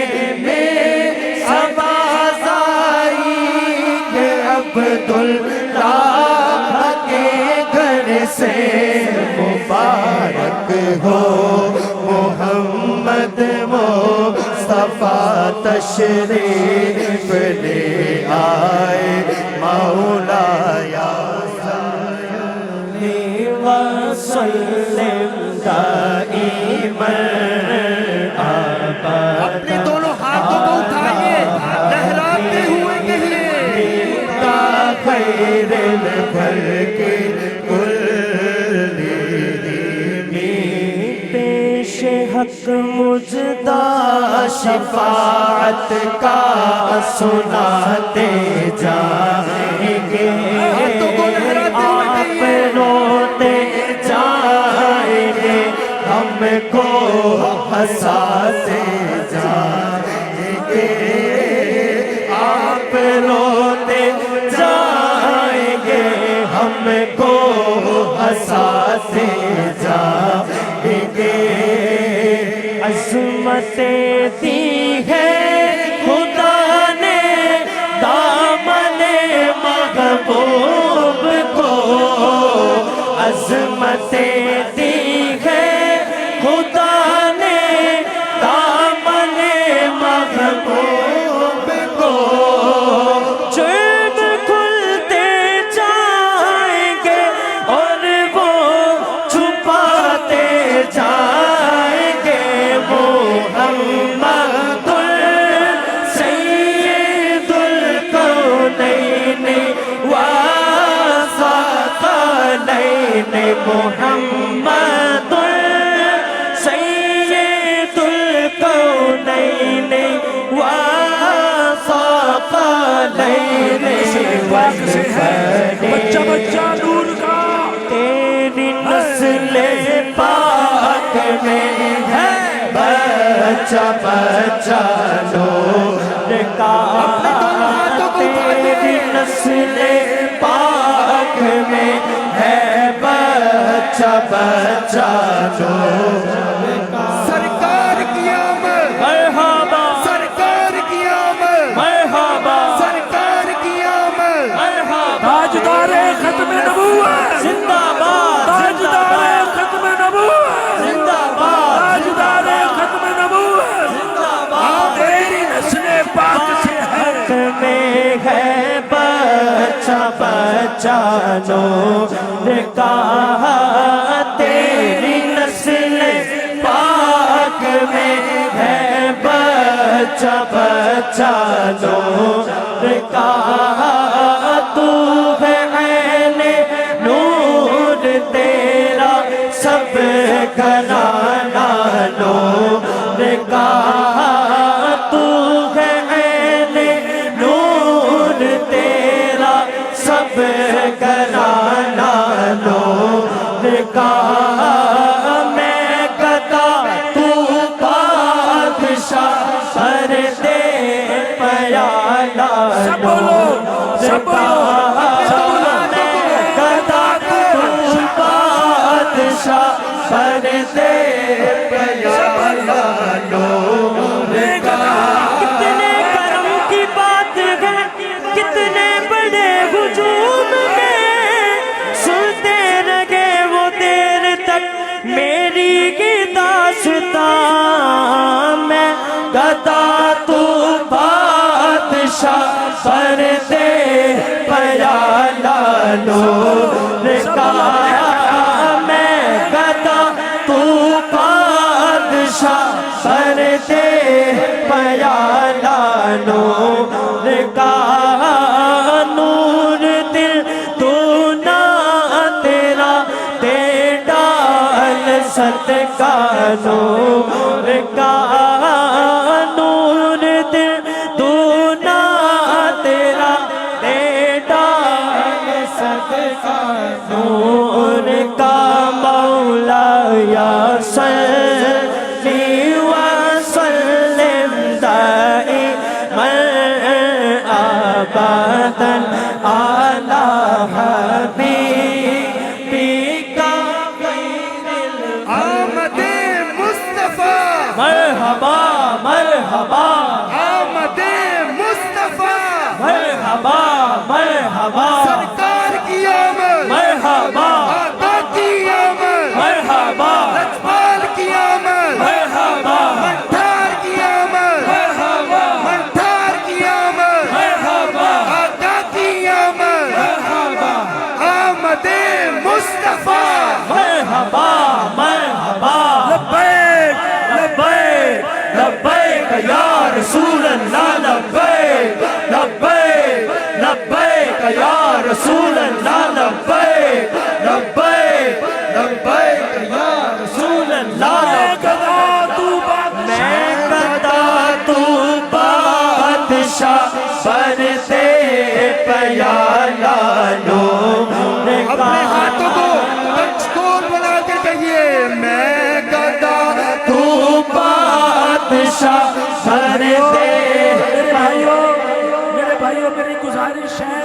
[SPEAKER 2] में आवाज़ आई कि अब्दुल्लाह के घर से मुबारक हो मोहम्मद मुस्तफा तशरीफ ले आए। मौलाया सल्ली व सल्लिम दाइमन
[SPEAKER 3] अपने दोनों हाथों को उठाइए, लहराते हुए कहिए
[SPEAKER 2] खैरिल खल्क़ि कुल्लिहिम। पेश हक मुजदा शफाअत का सुनाते जाएंगे, आप रोते जाएंगे, हमको हंसाते जाएंगे। आप रोते जाएंगे, हमको हंसाते जाएंगे। अज़मतें दी है खुदा ने दामन महबूब मुहम्मदुल सय्यदुल कौनैन व सक़लैन
[SPEAKER 3] बच्चा बच्चा नूर का
[SPEAKER 2] तेरी नस्ल पाक में है बच्चा बच्चा नूर का तेरी नस्ल पाक में है बच्चा बच्चा नूर का
[SPEAKER 3] सरकार की आमद
[SPEAKER 2] मरहबा
[SPEAKER 3] सरकार की आमद
[SPEAKER 2] मरहबा
[SPEAKER 3] सरकार की आमद
[SPEAKER 2] मरहबा
[SPEAKER 1] ताजदारे खत्म नबूवत
[SPEAKER 2] जिंदाबाद
[SPEAKER 1] ताजदारे खत्म नबूवत
[SPEAKER 2] जिंदाबाद
[SPEAKER 1] ताजदारे खत्म नबूवत तेरी नस्ल पाक से है
[SPEAKER 2] में है बच्चा बच्चा नूर का तेरी नस्ल पाक में है बच्चा बच्चा नूर का तू है ऐने नूर तेरा सब घराना नूर का तू है ऐने नूर तेरा सब घराना नूर का मैं कदा तू बादशाह सर दे प्याला
[SPEAKER 1] सब बोलो सब बोलो सब बोलो
[SPEAKER 2] मैं कदा तू बादशाह सर दे प्याला नूर का कितने करम की बात है कितने बड़े हुजूम में सुनते रहे वो देर तक मेरी की दास्तां मैं गदा तू बादशाह पर दे प्याला नूर का मैं गदा तू बादशाह पर दे प्याला नूर का नूर दिल तू ना तेरा दे डाल सदका नूर का नूर दिल तू ना तेरा दे डाल सदका नूर का मौला या सल्ली व सल्लिम दाइमन अबदन अला हबीबिका खैरिल
[SPEAKER 3] आमद मुस्तफा
[SPEAKER 2] मरहबा मरहबा
[SPEAKER 3] आमद मुस्तफा
[SPEAKER 2] मरहबा मरहबा
[SPEAKER 3] सरकार की आमद
[SPEAKER 2] मरहबा
[SPEAKER 3] आका की आमद
[SPEAKER 2] मरहबा
[SPEAKER 3] लजपाल की आमद
[SPEAKER 2] मरहबा
[SPEAKER 3] मंठार की आमद
[SPEAKER 2] मरहबा
[SPEAKER 3] मंठार की आमद
[SPEAKER 2] मरहबा
[SPEAKER 3] आका की आमद
[SPEAKER 2] मरहबा
[SPEAKER 3] आमद मुस्तफा
[SPEAKER 2] मरहबा मरहबा
[SPEAKER 1] लब्बैक
[SPEAKER 2] लब्बैक लब्बैक या रसूल अल्लाह लब्बैक लब्बैक लब्बैक या रसूल अल्लाह लब्बैक लब्बैक लब्बैक या रसूल अल्लाह मैं गदा तू बादशाह पर दे प्याला नूर का
[SPEAKER 3] अपने हाथों को पंचकोल बनाकर कहिए मैं गदा
[SPEAKER 2] तू बादशाह पर दे
[SPEAKER 1] मेरे भाइयों मेरी गुजारिश है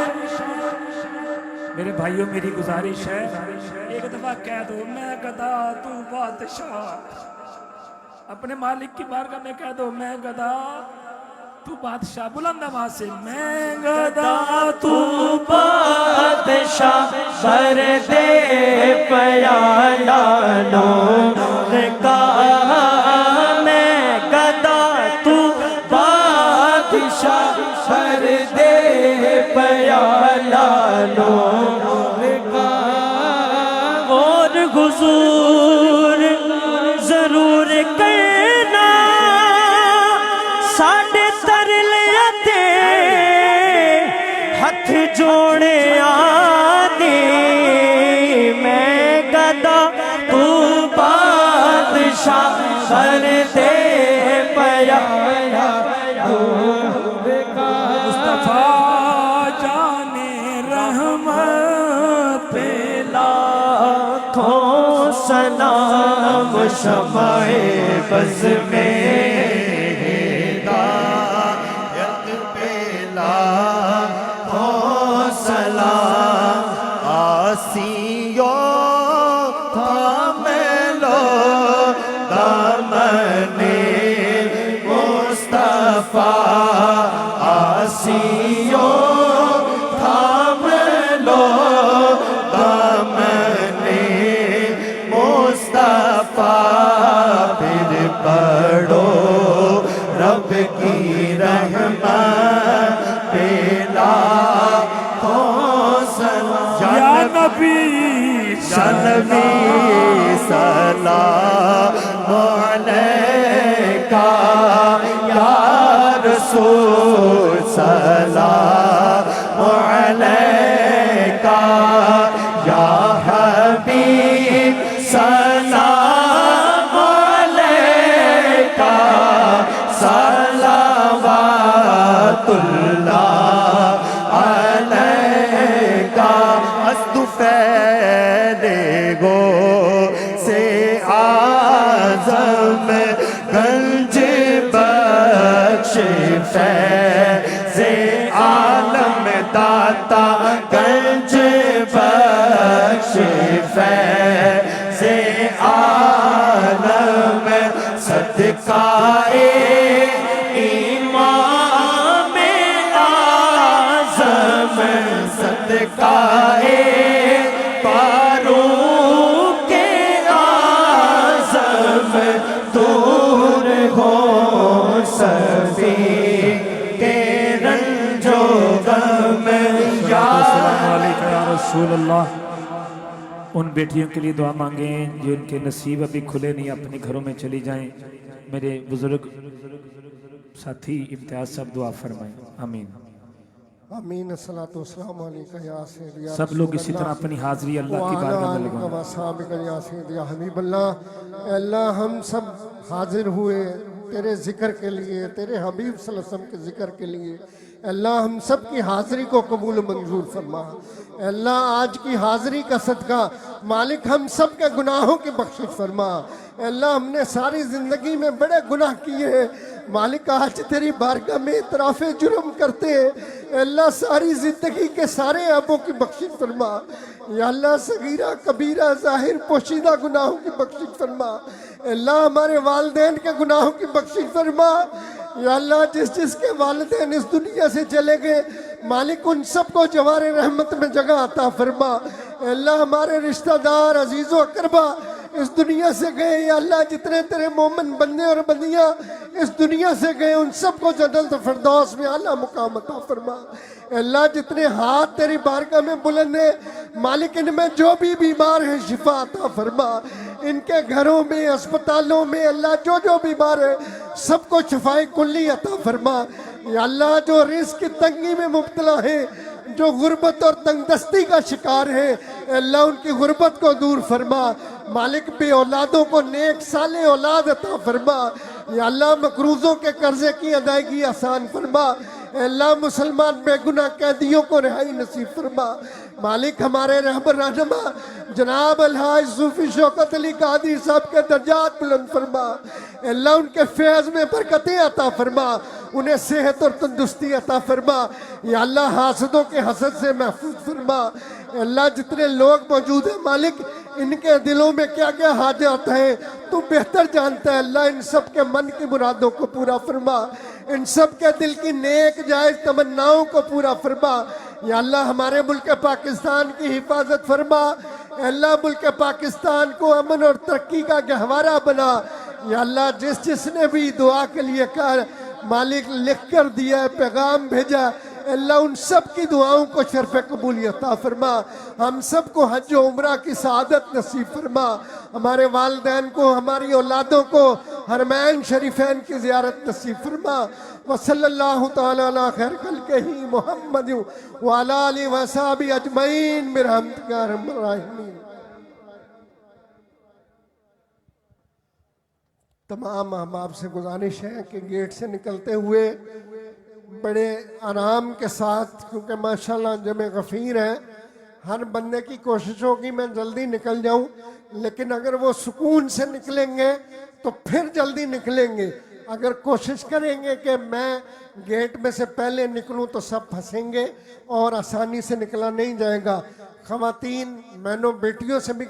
[SPEAKER 1] मेरे भाइयों मेरी गुजारिश है एक दफा कह दो मैं गदा तू बादशाह अपने मालिक की बारगाह में कह दो मैं गदा तू बादशाह बुलंद आवाज से मैं गदा
[SPEAKER 2] तू बादशाह पर दे प्याला नूर का मैं गदा तू बादशाह पर दे प्याला नूर का और हुजूर जरूर करना साढ़े तरले ते हथ जोड़े आदि मैं गदा सफर दे पया
[SPEAKER 1] मुस्तफा जाने रहमत पे
[SPEAKER 2] लाखों सलाम शमाए बस में
[SPEAKER 3] हिदायत पे लाखों सलाम आसियो थाम लो दामने मुस्तफा आसियो थाम लो दामने मुस्तफा फिर पढ़ो रब की रहमत पे लाखों सलाम
[SPEAKER 1] या नबी
[SPEAKER 3] नबी सलाम अलैका या रसूल सलाम अलैका या हबीब सलाम अलैका सलावतुल्लाह अलैका अस्तुफैले गो से आज़म गंज बख्श से आलम दाता गंज बख्श से आलम सदकाए इमाम आज़म सदकाए फारूक आज़म दूर हो सफी के रंजो गम या
[SPEAKER 1] या रसूल अल्लाह। उन बेटियों के लिए दुआ मांगें जो इनके नसीब अभी खुले नहीं, अपने घरों में चली जाएं। मेरे बुजुर्ग साथी इम्तियाज साहब दुआ फरमाएं। आमीन।
[SPEAKER 4] आमीन। अस्सलातु वस्सलाम अलैका या सय्यदी या
[SPEAKER 1] सब लोग इसी तरह अपनी हाजिरी अल्लाह की बारगाह में लगाएं।
[SPEAKER 4] या सय्यदी या हबीबल्लाह। अल्लाह हम सब हाजिर हुए तेरे जिक्र के लिए, तेरे हबीब सल्लल्लाहु अलैहि वसल्लम के जिक्र के लिए। अल्लाह हम सब की हाजिरी को कबूल मंजूर फरमा। अल्लाह आज की हाजिरी का सदका मालिक हम सब के गुनाहों की बख्शिश फरमा। अल्लाह हमने सारी जिंदगी में बड़े गुनाह किए हैं मालिक, आज तेरी बारगाह में इतराफ़े जुर्म करते हैं। अल्लाह सारी जिंदगी के सारे ऐबों की बख्शिश फरमा। या अल्लाह सगीरा कबीरा ज़ाहिर पोशीदा गुनाहों की बख्शिश फरमा। अल्लाह हमारे वालिदैन के गुनाहों की बख्शिश फरमा। या अल्लाह जिस जिसके वालिदैन इस दुनिया से चले गए मालिक उन सबको जवारे रहमत में जगह अता फरमा। अल्लाह हमारे रिश्तेदार अजीज़ व अकरबा इस दुनिया से गए, या अल्लाह जितने तेरे मोमिन बंदे और बंदियाँ इस दुनिया से गए उन सबको जन्नत फिरदौस में आला मुकाम अता फरमा। अल्लाह जितने हाथ तेरी बारगाह में बुलंद है मालिक इनमें जो भी बीमार है शिफा अता फरमा। इनके घरों में अस्पतालों में अल्लाह जो जो बीमार है सबको शफाए कुल्ली अता फरमा। या अल्लाह जो रिज़्क़ की तंगी में मुब्तला है, जो गुर्बत और तंगदस्ती का शिकार है, अल्लाह उनकी गुर्बत को दूर फरमा। मालिक बे औलादों को नेक साले औलाद अता फरमा। या अल्लाह मकरूज़ों के कर्जे की अदायगी आसान फरमा। अल्लाह मुसलमान बेगुनाह कैदियों को रिहाई नसीब फरमा। मालिक हमारे रहबर रहनुमा जनाब अलहाज सूफी शौकत अली कादरी साहब के दर्जात बुलंद फरमा। अल्लाह उनके फैज़ में बरकतें अता फरमा, उन्हें सेहत और तंदुरुस्ती अता फरमा। या अल्लाह हासदों के हसद से महफूज फरमा। अल्लाह जितने लोग मौजूद हैं मालिक इनके दिलों में क्या क्या हाजत है तू बेहतर जानता है। अल्लाह इन सब के मन की मुरादों को पूरा फरमा, इन सब के दिल की नेक जायज़ तमन्नाओं को पूरा फरमा। या अल्लाह हमारे मुल्क पाकिस्तान की हिफाजत फरमा। अल्लाह मुल्क पाकिस्तान को अमन और तरक्की का गहवारा बना। या अल्लाह जिस जिसने भी दुआ के लिए कहा मालिक लिख कर दिया पैगाम भेजा, अल्लाह उन सब की दुआओं को शर्फ कबूलियत अता फरमा। हम सब को हज व उम्रा की सआदत नसीब फरमा। हमारे वालिदैन को, हमारी औलादों को हरमैन शरीफैन की ज़ियारत नसीब फरमा। व सल्लल्लाहु तआला अला खैर खल्क़िही मुहम्मद व अला आलिहि व असहाबिही अजमईन बिरहमतिका या अरहमर राहिमीन। तमाम अहबाब से गुजारिश है कि गेट से निकलते हुए बड़े आराम के साथ, क्योंकि माशाल्लाह जमे गफ़ीर है, हर बंदे की कोशिश होगी मैं जल्दी निकल जाऊं, लेकिन अगर वो सुकून से निकलेंगे तो फिर जल्दी निकलेंगे। अगर कोशिश करेंगे कि मैं गेट में से पहले निकलूं तो सब फंसेंगे और आसानी से निकला नहीं जाएगा। ख़वातीन, बहनों, बेटियों से भी